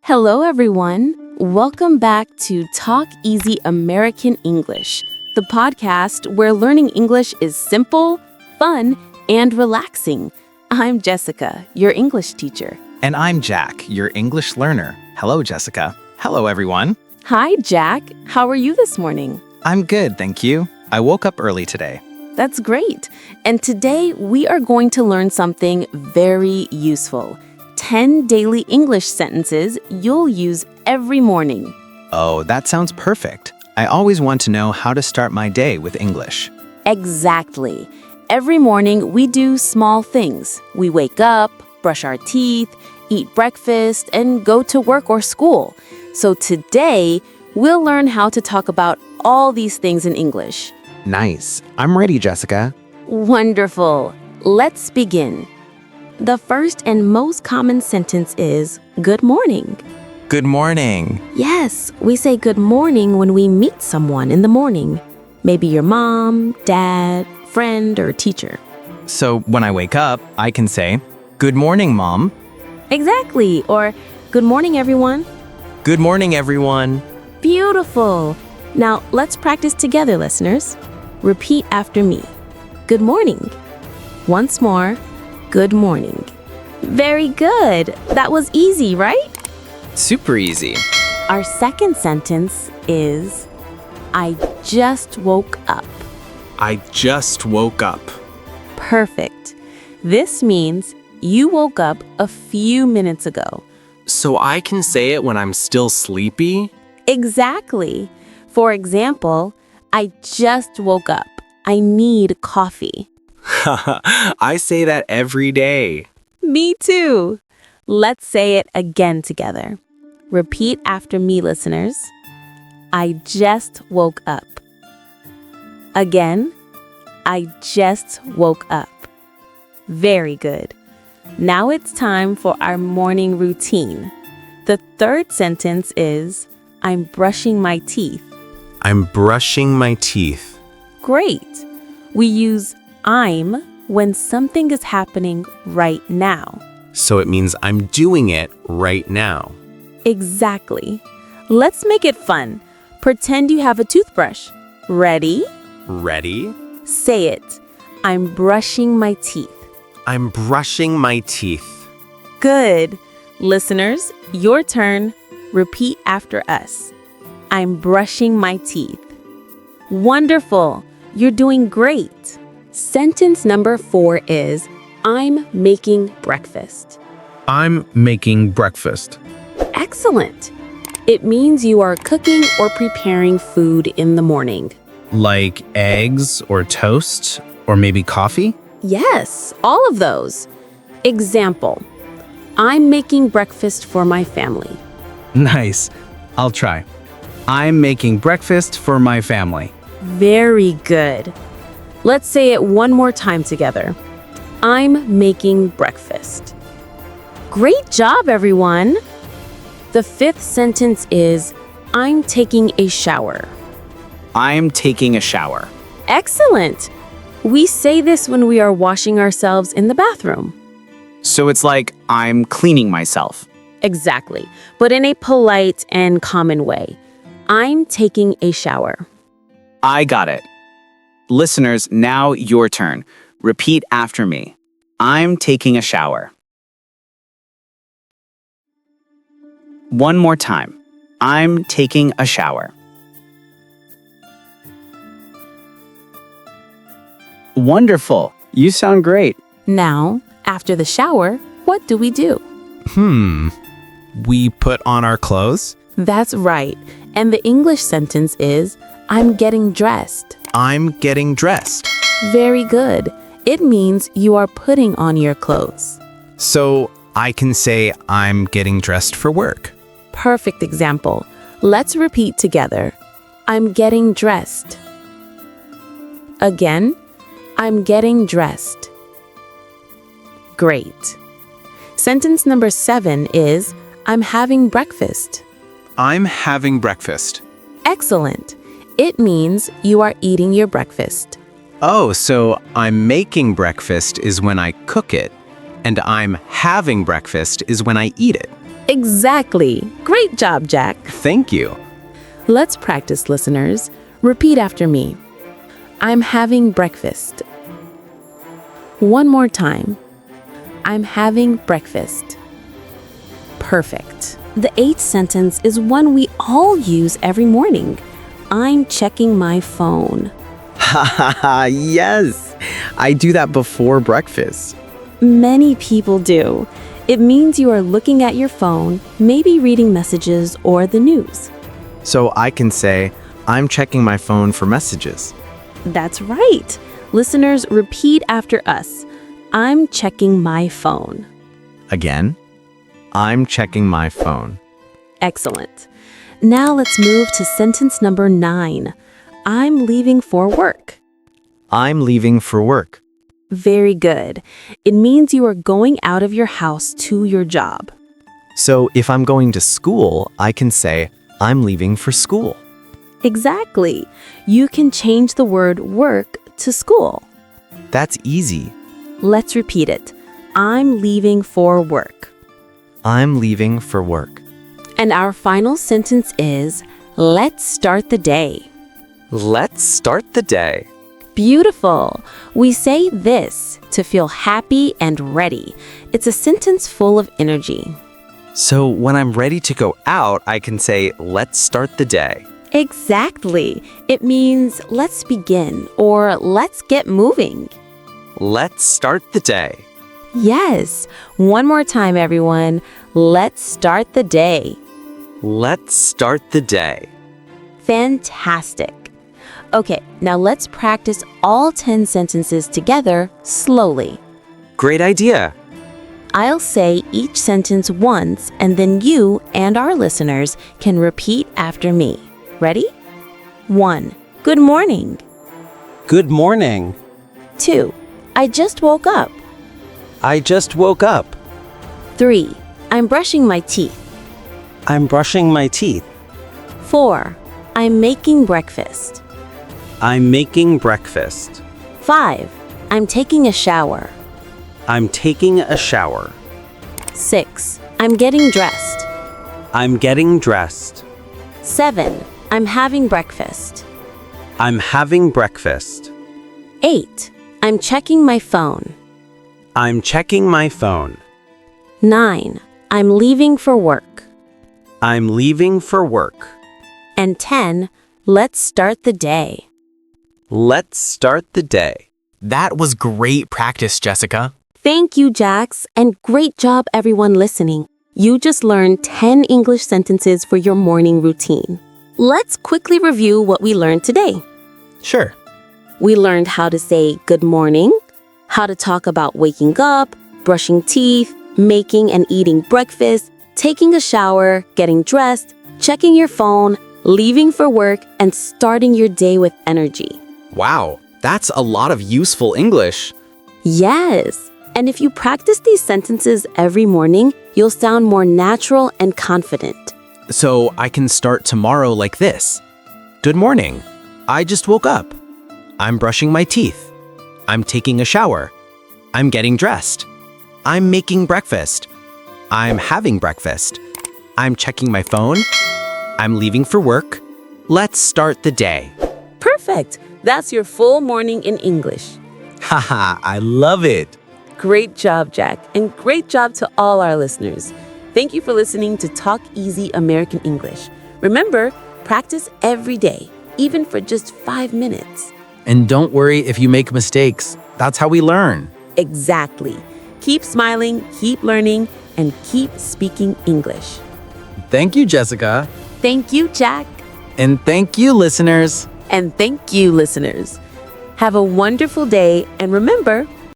Hello, everyone. Welcome back to Talk Easy American English, the podcast where learning English is simple, fun, and relaxing. I'm Jessica, your English teacher. And I'm Jack, your English learner. Hello, Jessica. Hello, everyone. Hi, Jack. How are you this morning? I'm good, thank you. I woke up early today. That's great. And today we are going to learn something very useful. 10 daily English sentences you'll use every morning. Oh, that sounds perfect. I always want to know how to start my day with English. Exactly. Every morning we do small things. We wake up, brush our teeth, eat breakfast, and go to work or school. So today, we'll learn how to talk about all these things in English. Nice. I'm ready, Jessica. Wonderful. Let's begin. The first and most common sentence is, good morning. Good morning. Yes, we say good morning when we meet someone in the morning. Maybe your mom, dad, friend, or teacher. So when I wake up, I can say, Good morning, Mom. Exactly. Or, good morning, everyone. Good morning, everyone. Beautiful. Now, let's practice together, listeners. Repeat after me. Good morning. Once more. Good morning. Very good. That was easy, right? Super easy. Our second sentence is, I just woke up. I just woke up. Perfect. This means you woke up a few minutes ago. So I can say it when I'm still sleepy? Exactly. For example, I just woke up. I need coffee. I say that every day. Me too. Let's say it again together. Repeat after me, listeners. I just woke up. Again, I just woke up. Very good. Now it's time for our morning routine. The third sentence is, I'm brushing my teeth. I'm brushing my teeth. Great. We use I'm when something is happening right now. So it means I'm doing it right now. Exactly. Let's make it fun. Pretend you have a toothbrush. Ready? Ready? Say it. I'm brushing my teeth. I'm brushing my teeth. Good. Listeners, your turn. Repeat after us. I'm brushing my teeth. Wonderful. You're doing great. Sentence number 4 is, I'm making breakfast. I'm making breakfast. Excellent. It means you are cooking or preparing food in the morning. Like eggs or toast or maybe coffee? Yes, all of those. Example, I'm making breakfast for my family. Nice. I'll try. I'm making breakfast for my family. Very good. Let's say it one more time together. I'm making breakfast. Great job, everyone. The fifth sentence is, I'm taking a shower. I'm taking a shower. Excellent. We say this when we are washing ourselves in the bathroom. So it's like I'm cleaning myself. Exactly, but in a polite and common way. I'm taking a shower. I got it. Listeners, now your turn. Repeat after me. I'm taking a shower. One more time. I'm taking a shower. Wonderful. You sound great. Now, after the shower, what do we do? We put on our clothes? That's right. And the English sentence is, I'm getting dressed. I'm getting dressed. Very good. It means you are putting on your clothes. So I can say I'm getting dressed for work. Perfect example. Let's repeat together. I'm getting dressed. Again, I'm getting dressed. Great. Sentence number 7 is, I'm having breakfast. I'm having breakfast. Excellent. It means you are eating your breakfast. Oh, so I'm making breakfast is when I cook it, and I'm having breakfast is when I eat it. Exactly. Great job, Jack. Thank you. Let's practice, listeners. Repeat after me. I'm having breakfast. One more time. I'm having breakfast. Perfect. The eighth sentence is one we all use every morning. I'm checking my phone. Haha, yes. I do that before breakfast. Many people do. It means you are looking at your phone, maybe reading messages or the news. So I can say, I'm checking my phone for messages. That's right. Listeners, repeat after us. I'm checking my phone. Again, I'm checking my phone. Excellent. Now let's move to sentence number 9. I'm leaving for work. I'm leaving for work. Very good. It means you are going out of your house to your job. So if I'm going to school, I can say, I'm leaving for school. Exactly. You can change the word work to school. That's easy. Let's repeat it. I'm leaving for work. I'm leaving for work. And our final sentence is, let's start the day. Let's start the day. Beautiful. We say this to feel happy and ready. It's a sentence full of energy. So when I'm ready to go out, I can say, let's start the day. Exactly. It means let's begin or let's get moving. Let's start the day. Yes. One more time, everyone. Let's start the day. Let's start the day. Fantastic. Okay, now let's practice all 10 sentences together slowly. Great idea. I'll say each sentence once, and then you and our listeners can repeat after me. Ready? 1. Good morning. Good morning. 2. I just woke up. I just woke up. 3. I'm brushing my teeth. I'm brushing my teeth. 4. I'm making breakfast. I'm making breakfast. 5. I'm taking a shower. I'm taking a shower. 6. I'm getting dressed. I'm getting dressed. 7. I'm having breakfast. I'm having breakfast. 8. I'm checking my phone. I'm checking my phone. 9. I'm leaving for work. I'm leaving for work. And 10. Let's start the day. Let's start the day. That was great practice, Jessica. Thank you, Jax, and great job everyone listening. You just learned 10 English sentences for your morning routine. Let's quickly review what we learned today. Sure. We learned how to say good morning, how to talk about waking up, brushing teeth, making and eating breakfast, taking a shower, getting dressed, checking your phone, leaving for work, and starting your day with energy. Wow, that's a lot of useful English. Yes, and if you practice these sentences every morning, you'll sound more natural and confident. So I can start tomorrow like this. Good morning. I just woke up. I'm brushing my teeth. I'm taking a shower. I'm getting dressed. I'm making breakfast. I'm having breakfast. I'm checking my phone. I'm leaving for work. Let's start the day. Perfect! That's your full morning in English. Haha, I love it. Great job, Jack, and great job to all our listeners. Thank you for listening to Talk Easy American English. Remember, practice every day, even for just 5 minutes. And don't worry if you make mistakes. That's how we learn. Exactly. Keep smiling, keep learning, and keep speaking English. Thank you, Jessica. Thank you, Jack. And thank you, listeners. And thank you, listeners. Have a wonderful day, and remember,